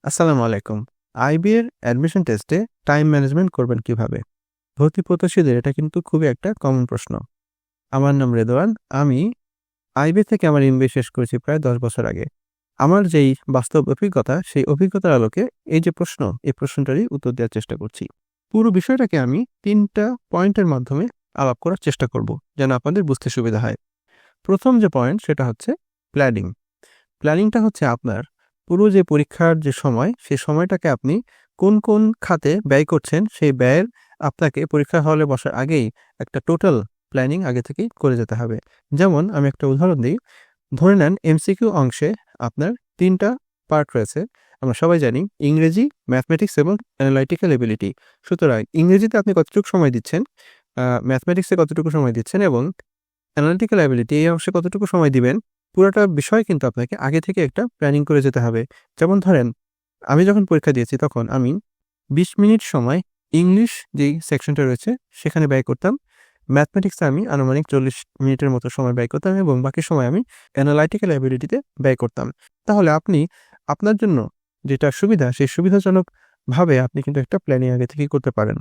আসসালামু আলাইকুম। আইবি এর অ্যাডমিশন টেস্টে টাইম ম্যানেজমেন্ট করবেন কিভাবে? ভর্তি প্রত্যাশীদের এটা কিন্তু খুবই একটা কমন প্রশ্ন। আমার নাম রেদওয়ান। আমি আইবি থেকে আমার এমবিএ শেষ করেছি প্রায় ১০ বছর আগে। আমার যেই বাস্তব অভিজ্ঞতা, সেই অভিজ্ঞতার আলোকে এই যে প্রশ্ন, এই প্রশ্নটারই উত্তর দেওয়ার চেষ্টা করছি। পুরো বিষয়টাকে আমি ৩ টা পয়েন্টের মাধ্যমে আলাপ করার চেষ্টা করব, যেন আপনাদের বুঝতে সুবিধা হয়। ১ম যে পয়েন্ট সেটা হচ্ছে প্ল্যানিং। প্ল্যানিংটা হচ্ছে আপনার পুরো যে পরীক্ষার যে সময়, সেই সময়টাকে আপনি কোন খাতে ব্যয় করছেন, সেই ব্যয়ের আপনাকে পরীক্ষা হলে বসার আগেই একটা টোটাল প্ল্যানিং আগে থেকেই করে যেতে হবে। যেমন আমি একটা উদাহরণ দিই। ধরে নেন এমসিকিউ অংশে আপনার ৩ টা পার্ট রয়েছে। আমরা সবাই জানি ইংরেজি, ম্যাথমেটিক্স এবং অ্যানালাইটিক্যাল এবিলিটি। সুতরাং ইংরেজিতে আপনি কতটুকু সময় দিচ্ছেন, ম্যাথমেটিক্সে কতটুকু সময় দিচ্ছেন এবং অ্যানালিটিক্যাল অ্যাবিলিটি এই অংশে কতটুকু সময় দিবেন, পুরাটা বিষয় কিন্তু আপনাকে আগে থেকে একটা প্ল্যানিং করে যেতে হবে। যেমন ধরেন, আমি যখন পরীক্ষা দিয়েছি তখন আমি ২০ মিনিট সময় ইংলিশ যেই সেকশনটা রয়েছে সেখানে ব্যয় করতাম। ম্যাথমেটিক্সে আমি আনুমানিক ৪০ মিনিটের মতো সময় ব্যয় করতাম এবং বাকি সময় আমি অ্যানালাইটিক্যাল অ্যাবিলিটিতে ব্যয় করতাম। তাহলে আপনি আপনার জন্য যেটা সুবিধা, সেই সুবিধাজনকভাবে আপনি কিন্তু একটা প্ল্যানিং আগে থেকেই করতে পারেন।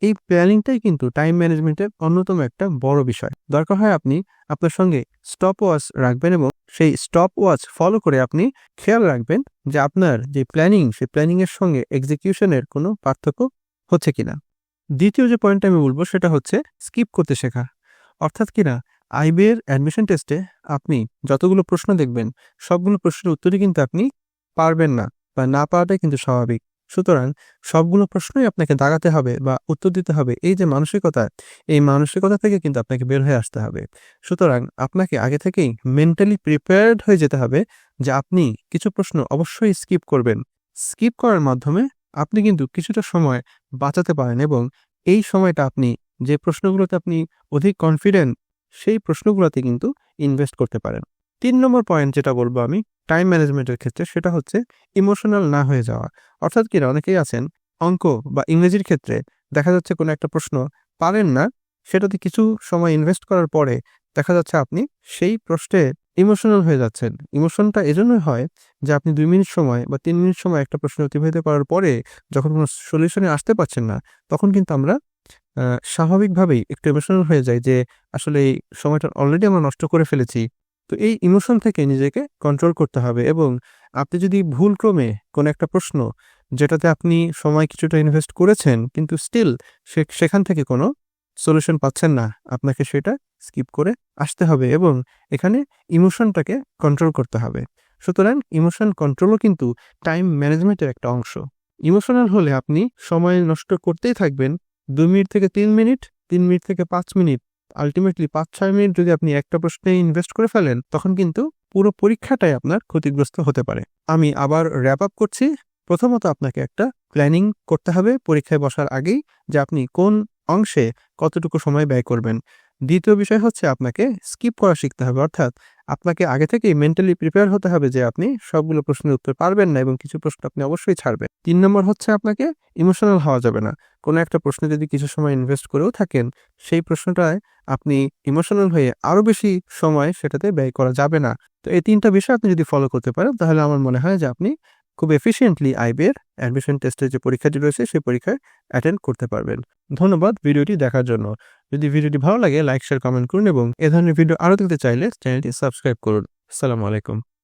এই প্ল্যানিংটাই কিন্তু টাইম ম্যানেজমেন্টের অন্যতম একটা বড় বিষয়। দরকার হয় আপনি আপনার সঙ্গে স্টপ ওয়াচ রাখবেন এবং সেই স্টপ ওয়াচ ফলো করে আপনি খেয়াল রাখবেন যে আপনার যে প্ল্যানিং, সেই প্ল্যানিং এর সঙ্গে এক্সিকিউশনের কোনো পার্থক্য হচ্ছে কিনা। দ্বিতীয় যে পয়েন্টটা আমি বলব সেটা হচ্ছে স্কিপ করতে শেখা। অর্থাৎ কিনা আইবি এর অ্যাডমিশন টেস্টে আপনি যতগুলো প্রশ্ন দেখবেন, সবগুলো প্রশ্নের উত্তরই কিন্তু আপনি পারবেন না বা না পারাটাই কিন্তু স্বাভাবিক। সুতরাং সবগুলো প্রশ্নই আপনাকে দাগাতে হবে বা উত্তর দিতে হবে, এই যে মানসিকতা, এই মানসিকতা থেকে কিন্তু আপনাকে বের হয়ে আসতে হবে। সুতরাং আপনাকে আগে থেকেই মেন্টালি প্রিপেয়ার্ড হয়ে যেতে হবে যে আপনি কিছু প্রশ্ন অবশ্যই স্কিপ করবেন। স্কিপ করার মাধ্যমে আপনি কিন্তু কিছুটা সময় বাঁচাতে পারেন এবং এই সময়টা আপনি যে প্রশ্নগুলোতে আপনি অধিক কনফিডেন্ট, সেই প্রশ্নগুলোতে কিন্তু ইনভেস্ট করতে পারেন। ৩ নম্বর পয়েন্ট যেটা বলব আমি টাইম ম্যানেজমেন্টের ক্ষেত্রে, সেটা হচ্ছে ইমোশনাল না হয়ে যাওয়া। অর্থাৎ কিনা অনেকেই আছেন অঙ্ক বা ইংরেজির ক্ষেত্রে দেখা যাচ্ছে কোনো একটা প্রশ্ন পারেন না, সেটাতে কিছু সময় ইনভেস্ট করার পরে দেখা যাচ্ছে আপনি সেই প্রশ্নে ইমোশনাল হয়ে যাচ্ছেন। ইমোশনটা এজন্যই হয় যে আপনি ২ মিনিট সময় বা ৩ মিনিট সময় একটা প্রশ্ন অতিবাহিত করার পরে যখন কোনো সলিউশনে আসতে পারছেন না, তখন কিন্তু আমরা আ স্বাভাবিকভাবেই একটু ইমোশনাল হয়ে যাই যে আসলে এই সময়টা অলরেডি আমরা নষ্ট করে ফেলেছি। তো এই ইমোশন থেকে নিজেকে কন্ট্রোল করতে হবে এবং আপনি যদি ভুলক্রমে কোনো একটা প্রশ্ন যেটাতে আপনি সময় কিছুটা ইনভেস্ট করেছেন কিন্তু স্টিল সেখান থেকে কোনো সলিউশন পাচ্ছেন না, আপনাকে সেটা স্কিপ করে আসতে হবে এবং এখানে ইমোশনটাকে কন্ট্রোল করতে হবে। সুতরাং ইমোশন কন্ট্রোলও কিন্তু টাইম ম্যানেজমেন্টের একটা অংশ। ইমোশনাল হলে আপনি সময় নষ্ট করতেই থাকবেন। ২ মিনিট থেকে ৩ মিনিট, ৩ মিনিট থেকে ৫ মিনিট, আল্টিমেটলি ৫-৬ মিনিট যদি আপনি একটা প্রশ্নে ইনভেস্ট করে ফেলেন, তখন কিন্তু পুরো পরীক্ষাটাই আপনার ক্ষতিগ্রস্ত হতে পারে। আমি আবার র‍্যাপ আপ করছি। প্রথমত আপনাকে একটা প্ল্যানিং করতে হবে পরীক্ষায় বসার আগেই যে আপনি কোন অংশে কতটুকু সময় ব্যয় করবেন। দ্বিতীয় বিষয় হচ্ছে আপনাকে স্কিপ করা শিখতে হবে। অর্থাৎ আপনাকে আগে থেকেই মেন্টালি প্রিপেয়ার হতে হবে যে আপনি সবগুলো প্রশ্নের উত্তর পারবেন না এবং কিছু প্রশ্ন আপনি অবশ্যই ছাড়বেন। ৩ নম্বর হচ্ছে আপনাকে ইমোশনাল হওয়া যাবে না। কোনো একটা প্রশ্নে যদি কিছু সময় ইনভেস্ট করেও থাকেন, সেই প্রশ্নটায় আপনি ইমোশনাল হয়ে আরো বেশি সময় সেটাতে ব্যয় করা যাবে না। তো এই ৩ টা বিষয় আপনি যদি ফলো করতে পারেন, তাহলে আমার মনে হয় যে আপনি খুব এফিশিয়েন্টলি আইবি এর অ্যাডমিশন টেস্টের যে পরীক্ষাটি রয়েছে, সেই পরীক্ষায় অ্যাটেন্ড করতে পারবেন। ধন্যবাদ ভিডিওটি দেখার জন্য। যদি ভিডিওটি ভালো লাগে লাইক, শেয়ার, কমেন্ট করুন এবং এ ধরনের ভিডিও আরো দেখতে চাইলে চ্যানেলটি সাবস্ক্রাইব করুন। আসসালামু আলাইকুম।